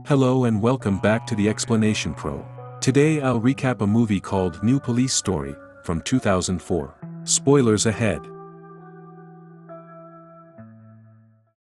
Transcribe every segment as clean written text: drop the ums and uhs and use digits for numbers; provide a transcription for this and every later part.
Hello and welcome back to the Explanation Pro. Today I'll recap a movie called New Police Story, from 2004. Spoilers ahead.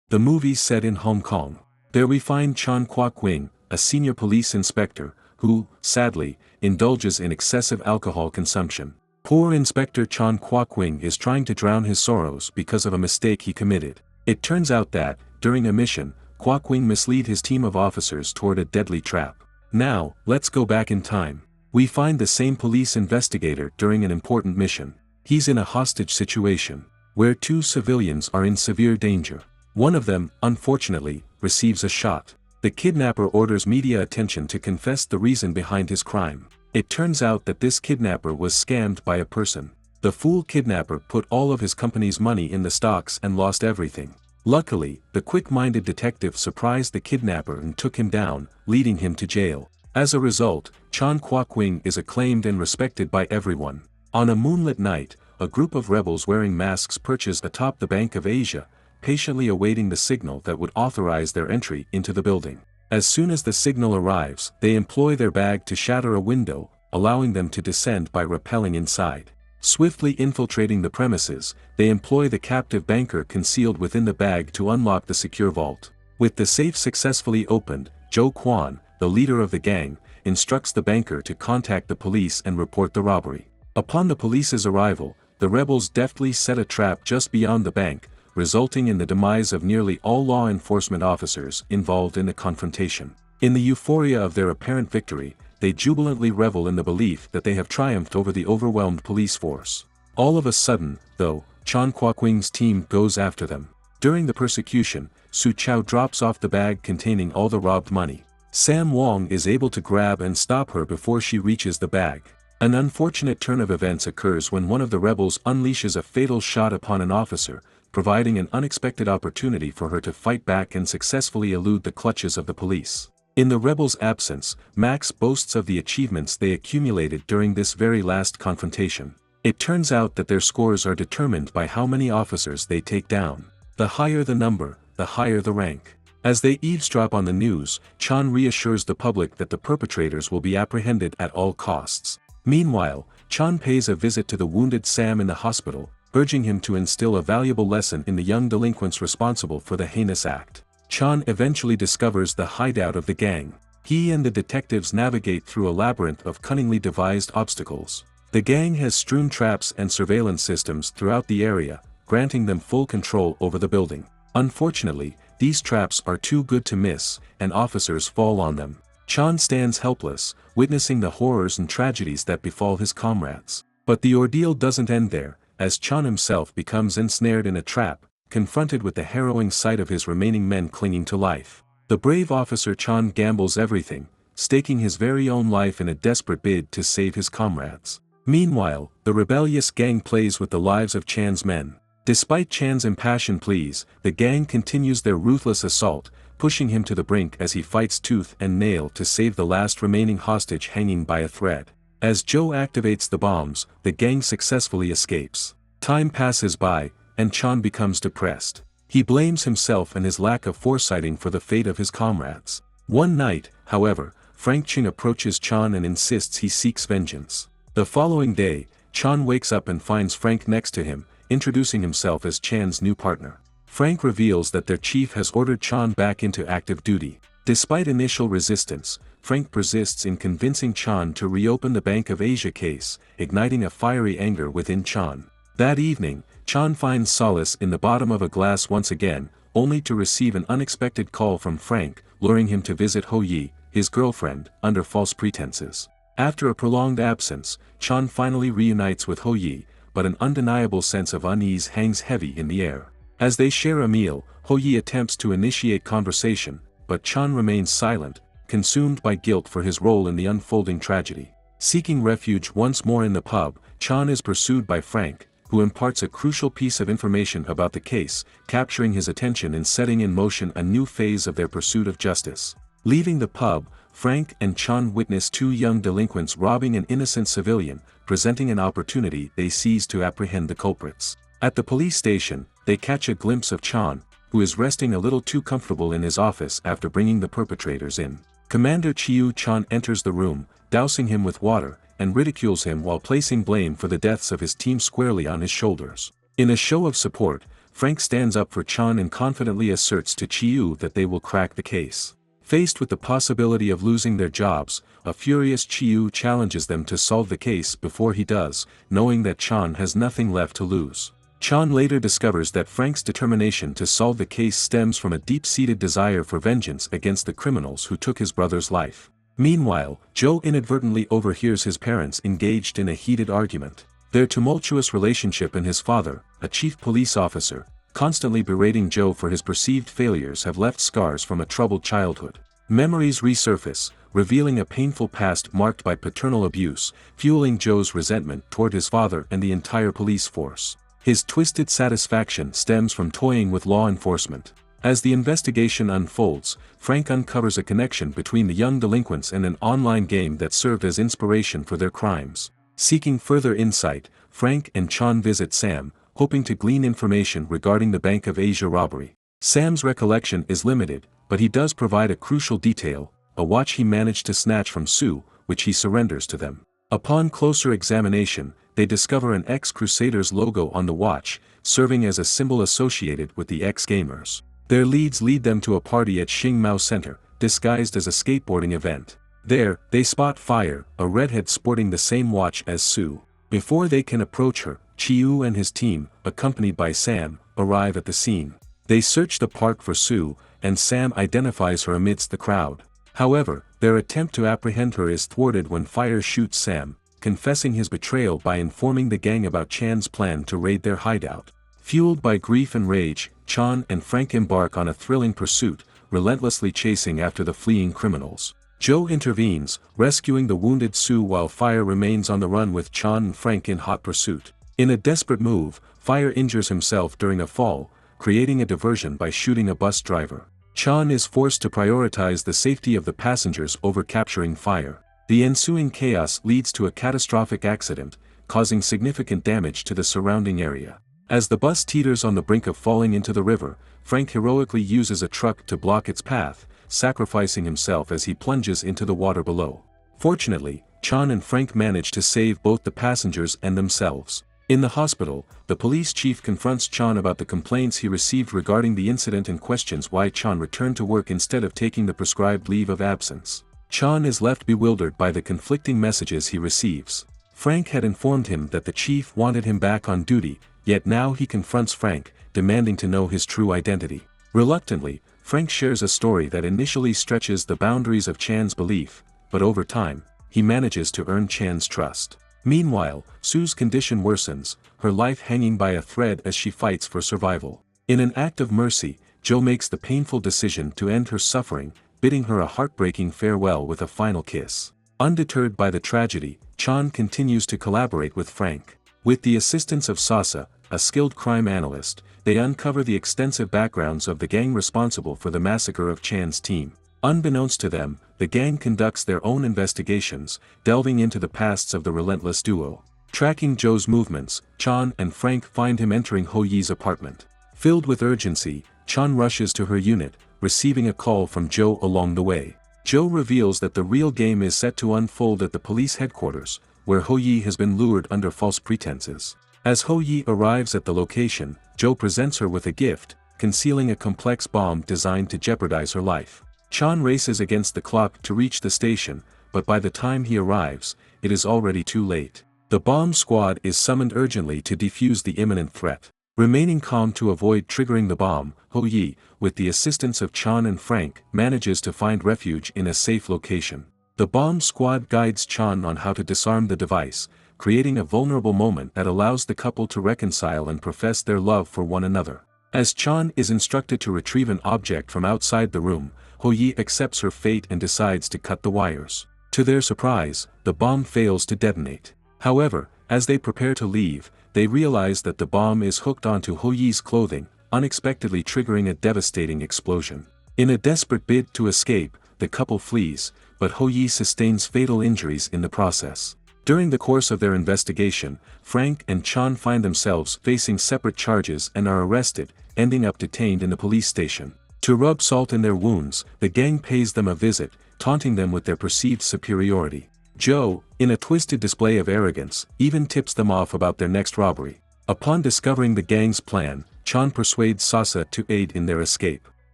The movie's set in Hong Kong. There we find Chan Kwok Wing, a senior police inspector, who, sadly, indulges in excessive alcohol consumption. Poor Inspector Chan Kwok Wing is trying to drown his sorrows because of a mistake he committed. It turns out that, during a mission, Kwok Wing misled his team of officers toward a deadly trap. Now, let's go back in time. We find the same police investigator during an important mission. He's in a hostage situation, where two civilians are in severe danger. One of them, unfortunately, receives a shot. The kidnapper orders media attention to confess the reason behind his crime. It turns out that this kidnapper was scammed by a person. The fool kidnapper put all of his company's money in the stocks and lost everything. Luckily, the quick-minded detective surprised the kidnapper and took him down, leading him to jail. As a result, Chan Kwok Wing is acclaimed and respected by everyone. On a moonlit night, a group of rebels wearing masks perches atop the Bank of Asia, patiently awaiting the signal that would authorize their entry into the building. As soon as the signal arrives, they employ their bag to shatter a window, allowing them to descend by rappelling inside. Swiftly infiltrating the premises, they employ the captive banker concealed within the bag to unlock the secure vault. With the safe successfully opened, Joe Kwan, the leader of the gang, instructs the banker to contact the police and report the robbery. Upon the police's arrival, the rebels deftly set a trap just beyond the bank, resulting in the demise of nearly all law enforcement officers involved in the confrontation. In the euphoria of their apparent victory, they jubilantly revel in the belief that they have triumphed over the overwhelmed police force. All of a sudden, though, Chan Kwok Wing's team goes after them. During the persecution, Su Chao drops off the bag containing all the robbed money. Sam Wong is able to grab and stop her before she reaches the bag. An unfortunate turn of events occurs when one of the rebels unleashes a fatal shot upon an officer, providing an unexpected opportunity for her to fight back and successfully elude the clutches of the police. In the rebels' absence, Max boasts of the achievements they accumulated during this very last confrontation. It turns out that their scores are determined by how many officers they take down. The higher the number, the higher the rank. As they eavesdrop on the news, Chan reassures the public that the perpetrators will be apprehended at all costs. Meanwhile, Chan pays a visit to the wounded Sam in the hospital, urging him to instill a valuable lesson in the young delinquents responsible for the heinous act. Chan eventually discovers the hideout of the gang. He and the detectives navigate through a labyrinth of cunningly devised obstacles. The gang has strewn traps and surveillance systems throughout the area, granting them full control over the building. Unfortunately, these traps are too good to miss, and officers fall on them. Chan stands helpless, witnessing the horrors and tragedies that befall his comrades. But the ordeal doesn't end there, as Chan himself becomes ensnared in a trap, confronted with the harrowing sight of his remaining men clinging to life. The brave officer Chan gambles everything, staking his very own life in a desperate bid to save his comrades. Meanwhile, the rebellious gang plays with the lives of Chan's men. Despite Chan's impassioned pleas, the gang continues their ruthless assault, pushing him to the brink as he fights tooth and nail to save the last remaining hostage hanging by a thread. As Joe activates the bombs, the gang successfully escapes. Time passes by, and Chan becomes depressed. He blames himself and his lack of foresighting for the fate of his comrades. One night, however, Frank Ching approaches Chan and insists he seeks vengeance. The following day, Chan wakes up and finds Frank next to him, introducing himself as Chan's new partner. Frank reveals that their chief has ordered Chan back into active duty. Despite initial resistance, Frank persists in convincing Chan to reopen the Bank of Asia case, igniting a fiery anger within Chan. That evening, Chan finds solace in the bottom of a glass once again, only to receive an unexpected call from Frank, luring him to visit Ho Yi, his girlfriend, under false pretenses. After a prolonged absence, Chan finally reunites with Ho Yi, but an undeniable sense of unease hangs heavy in the air. As they share a meal, Ho Yi attempts to initiate conversation, but Chan remains silent, consumed by guilt for his role in the unfolding tragedy. Seeking refuge once more in the pub, Chan is pursued by Frank, who imparts a crucial piece of information about the case, capturing his attention and setting in motion a new phase of their pursuit of justice. Leaving the pub, Frank and Chan witness two young delinquents robbing an innocent civilian, presenting an opportunity they seize to apprehend the culprits. At the police station, they catch a glimpse of Chan, who is resting a little too comfortable in his office after bringing the perpetrators in. Commander Chiu Chan enters the room, dousing him with water, and ridicules him while placing blame for the deaths of his team squarely on his shoulders. In a show of support, Frank stands up for Chan and confidently asserts to Chiu that they will crack the case. Faced with the possibility of losing their jobs, a furious Chiu challenges them to solve the case before he does, knowing that Chan has nothing left to lose. Chan later discovers that Frank's determination to solve the case stems from a deep-seated desire for vengeance against the criminals who took his brother's life. Meanwhile, Joe inadvertently overhears his parents engaged in a heated argument. Their tumultuous relationship and his father, a chief police officer, constantly berating Joe for his perceived failures have left scars from a troubled childhood. Memories resurface, revealing a painful past marked by paternal abuse, fueling Joe's resentment toward his father and the entire police force. His twisted satisfaction stems from toying with law enforcement. As the investigation unfolds, Frank uncovers a connection between the young delinquents and an online game that served as inspiration for their crimes. Seeking further insight, Frank and Chan visit Sam, hoping to glean information regarding the Bank of Asia robbery. Sam's recollection is limited, but he does provide a crucial detail, a watch he managed to snatch from Sue, which he surrenders to them. Upon closer examination, they discover an ex-Crusaders logo on the watch, serving as a symbol associated with the ex-gamers. Their leads lead them to a party at Xingmao Center, disguised as a skateboarding event. There, they spot Fire, a redhead sporting the same watch as Sue. Before they can approach her, Chiu and his team, accompanied by Sam, arrive at the scene. They search the park for Sue, and Sam identifies her amidst the crowd. However, their attempt to apprehend her is thwarted when Fire shoots Sam, confessing his betrayal by informing the gang about Chan's plan to raid their hideout. Fueled by grief and rage, Chan and Frank embark on a thrilling pursuit, relentlessly chasing after the fleeing criminals. Joe intervenes, rescuing the wounded Sue while Fire remains on the run with Chan and Frank in hot pursuit. In a desperate move, Fire injures himself during a fall, creating a diversion by shooting a bus driver. Chan is forced to prioritize the safety of the passengers over capturing Fire. The ensuing chaos leads to a catastrophic accident, causing significant damage to the surrounding area. As the bus teeters on the brink of falling into the river, Frank heroically uses a truck to block its path, sacrificing himself as he plunges into the water below. Fortunately, Chan and Frank manage to save both the passengers and themselves. In the hospital, the police chief confronts Chan about the complaints he received regarding the incident and questions why Chan returned to work instead of taking the prescribed leave of absence. Chan is left bewildered by the conflicting messages he receives. Frank had informed him that the chief wanted him back on duty, yet now he confronts Frank, demanding to know his true identity. Reluctantly, Frank shares a story that initially stretches the boundaries of Chan's belief, but over time, he manages to earn Chan's trust. Meanwhile, Sue's condition worsens, her life hanging by a thread as she fights for survival. In an act of mercy, Joe makes the painful decision to end her suffering, bidding her a heartbreaking farewell with a final kiss. Undeterred by the tragedy, Chan continues to collaborate with Frank. With the assistance of Sasa, a skilled crime analyst, they uncover the extensive backgrounds of the gang responsible for the massacre of Chan's team. Unbeknownst to them, the gang conducts their own investigations, delving into the pasts of the relentless duo. Tracking Joe's movements, Chan and Frank find him entering Ho Yi's apartment. Filled with urgency, Chan rushes to her unit, receiving a call from Joe along the way. Joe reveals that the real game is set to unfold at the police headquarters, where Ho Yi has been lured under false pretenses. As Ho Yi arrives at the location, Joe presents her with a gift, concealing a complex bomb designed to jeopardize her life. Chan races against the clock to reach the station, but by the time he arrives, it is already too late. The bomb squad is summoned urgently to defuse the imminent threat. Remaining calm to avoid triggering the bomb, Ho Yi, with the assistance of Chan and Frank, manages to find refuge in a safe location. The bomb squad guides Chan on how to disarm the device, creating a vulnerable moment that allows the couple to reconcile and profess their love for one another. As Chan is instructed to retrieve an object from outside the room, Ho Yi accepts her fate and decides to cut the wires. To their surprise, the bomb fails to detonate. However, as they prepare to leave, they realize that the bomb is hooked onto Ho Yi's clothing, unexpectedly triggering a devastating explosion. In a desperate bid to escape, the couple flees, but Ho Yi sustains fatal injuries in the process. During the course of their investigation, Frank and Chan find themselves facing separate charges and are arrested, ending up detained in the police station. To rub salt in their wounds, the gang pays them a visit, taunting them with their perceived superiority. Joe, in a twisted display of arrogance, even tips them off about their next robbery. Upon discovering the gang's plan, Chan persuades Sasa to aid in their escape.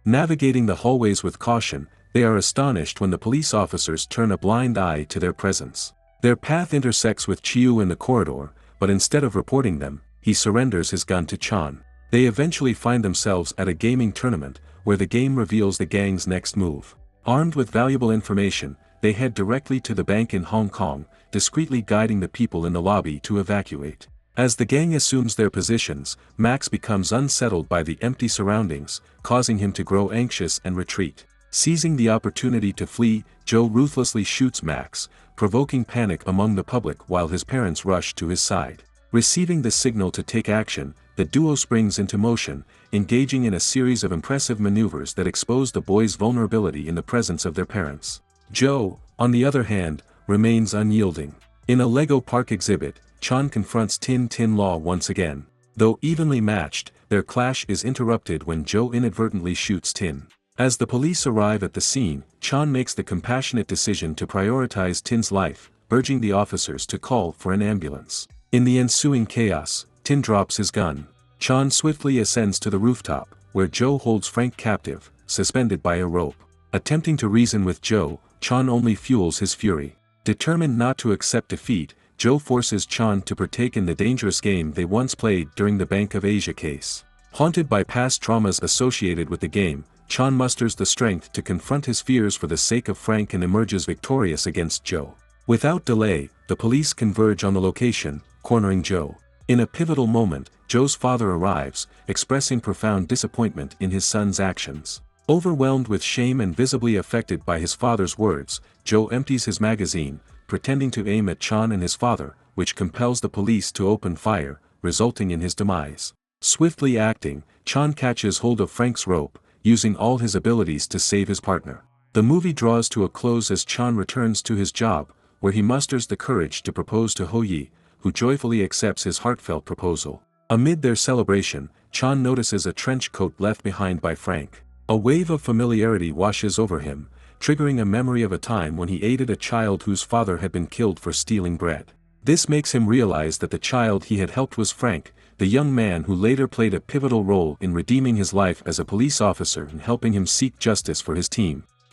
Navigating the hallways with caution, they are astonished when the police officers turn a blind eye to their presence. Their path intersects with Chiu in the corridor, but instead of reporting them, he surrenders his gun to Chan. They eventually find themselves at a gaming tournament, where the game reveals the gang's next move. Armed with valuable information, they head directly to the bank in Hong Kong, discreetly guiding the people in the lobby to evacuate. As the gang assumes their positions, Max becomes unsettled by the empty surroundings, causing him to grow anxious and retreat. Seizing the opportunity to flee, Joe ruthlessly shoots Max, provoking panic among the public while his parents rush to his side. Receiving the signal to take action, the duo springs into motion, engaging in a series of impressive maneuvers that expose the boys' vulnerability in the presence of their parents. Joe, on the other hand, remains unyielding. In a Lego Park exhibit, Chan confronts Tin Law once again. Though evenly matched, their clash is interrupted when Joe inadvertently shoots Tin. As the police arrive at the scene, Chan makes the compassionate decision to prioritize Tin's life, urging the officers to call for an ambulance. In the ensuing chaos, Tin drops his gun. Chan swiftly ascends to the rooftop, where Joe holds Frank captive, suspended by a rope. Attempting to reason with Joe, Chan only fuels his fury. Determined not to accept defeat, Joe forces Chan to partake in the dangerous game they once played during the Bank of Asia case. Haunted by past traumas associated with the game, Chan musters the strength to confront his fears for the sake of Frank and emerges victorious against Joe. Without delay, the police converge on the location, cornering Joe. In a pivotal moment, Joe's father arrives, expressing profound disappointment in his son's actions. Overwhelmed with shame and visibly affected by his father's words, Joe empties his magazine, pretending to aim at Chan and his father, which compels the police to open fire, resulting in his demise. Swiftly acting, Chan catches hold of Frank's rope, using all his abilities to save his partner. The movie draws to a close as Chan returns to his job, where he musters the courage to propose to Ho Yi, who joyfully accepts his heartfelt proposal. Amid their celebration, Chan notices a trench coat left behind by Frank. A wave of familiarity washes over him, triggering a memory of a time when he aided a child whose father had been killed for stealing bread. This makes him realize that the child he had helped was Frank, the young man who later played a pivotal role in redeeming his life as a police officer and helping him seek justice for his team.